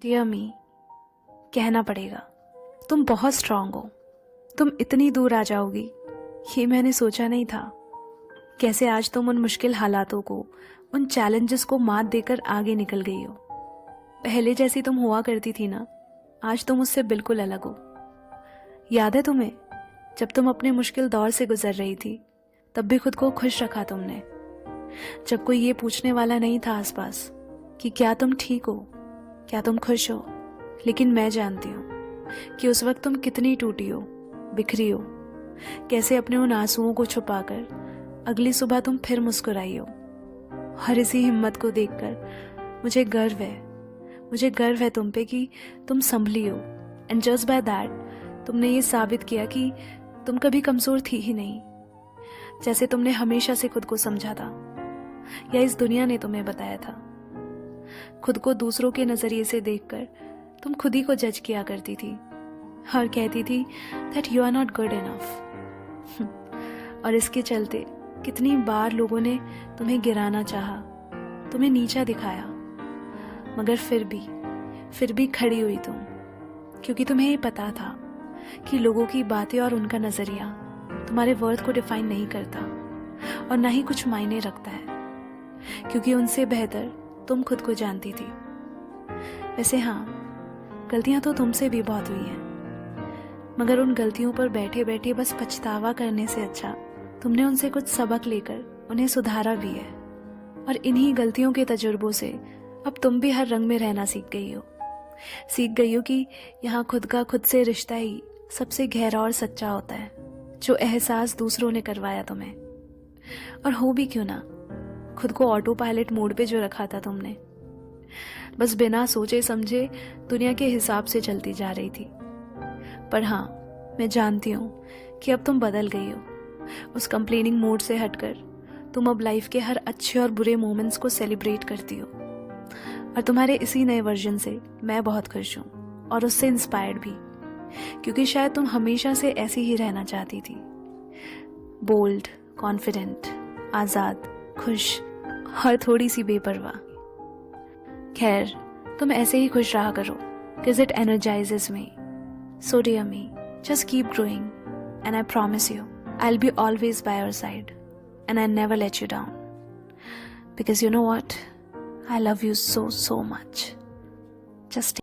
Dear मी, कहना पड़ेगा, तुम बहुत स्ट्रांग हो। तुम इतनी दूर आ जाओगी ये मैंने सोचा नहीं था। कैसे आज तुम उन मुश्किल हालातों को, उन चैलेंजेस को मात देकर आगे निकल गई हो। पहले जैसी तुम हुआ करती थी ना, आज तुम उससे बिल्कुल अलग हो। याद है तुम्हें, जब तुम अपने मुश्किल दौर से गुजर रही थी, तब भी खुद को खुश रखा तुमने। जब कोई ये पूछने वाला नहीं था आसपास कि क्या तुम ठीक हो, क्या तुम खुश हो, लेकिन मैं जानती हूँ कि उस वक्त तुम कितनी टूटी हो, बिखरी हो। कैसे अपने उन आंसुओं को छुपाकर अगली सुबह तुम फिर मुस्कुराई हो। और इसी हिम्मत को देखकर मुझे गर्व है तुम पे कि तुम संभली हो। एंड जस्ट बाय दैट तुमने ये साबित किया कि तुम कभी कमजोर थी ही नहीं, जैसे तुमने हमेशा से खुद को समझा था, या इस दुनिया ने तुम्हें बताया था। खुद को दूसरों के नजरिए से देखकर तुम खुद ही को जज किया करती थी और कहती थी that you are not good enough. और इसके चलते कितनी बार लोगों ने तुम्हें गिराना चाहा, तुम्हें नीचा दिखाया, मगर फिर भी खड़ी हुई तुम, क्योंकि तुम्हें ये पता था कि लोगों की बातें और उनका नजरिया तुम्हारे वर्थ को डिफाइन नहीं करता और ना ही कुछ मायने रखता है, क्योंकि उनसे बेहतर तुम खुद को जानती थी। वैसे हाँ, गलतियां तो तुमसे भी बहुत हुई हैं, मगर उन गलतियों पर बैठे बैठे बस पछतावा करने से अच्छा तुमने उनसे कुछ सबक लेकर उन्हें सुधारा भी है। और इन्हीं गलतियों के तजुर्बों से अब तुम भी हर रंग में रहना सीख गई हो कि यहाँ खुद का खुद से रिश्ता ही सबसे गहरा और सच्चा होता है, जो एहसास दूसरों ने करवाया तुम्हें। और हो भी क्यों ना, खुद को ऑटो पायलट मोड पे जो रखा था तुमने, बस बिना सोचे समझे दुनिया के हिसाब से चलती जा रही थी। पर हाँ, मैं जानती हूँ कि अब तुम बदल गई हो। उस कंप्लेनिंग मोड से हटकर तुम अब लाइफ के हर अच्छे और बुरे मोमेंट्स को सेलिब्रेट करती हो। और तुम्हारे इसी नए वर्जन से मैं बहुत खुश हूँ और उससे इंस्पायर्ड भी, क्योंकि शायद तुम हमेशा से ऐसी ही रहना चाहती थी, बोल्ड, कॉन्फिडेंट, आजाद, खुश और थोड़ी सी बेपरवाह। खैर, तुम ऐसे ही खुश रहा करो, because it energizes me. So dear me, just keep growing, and I promise you, I'll be always by your side, and I never let you down. Because you know what? I love you so much. Just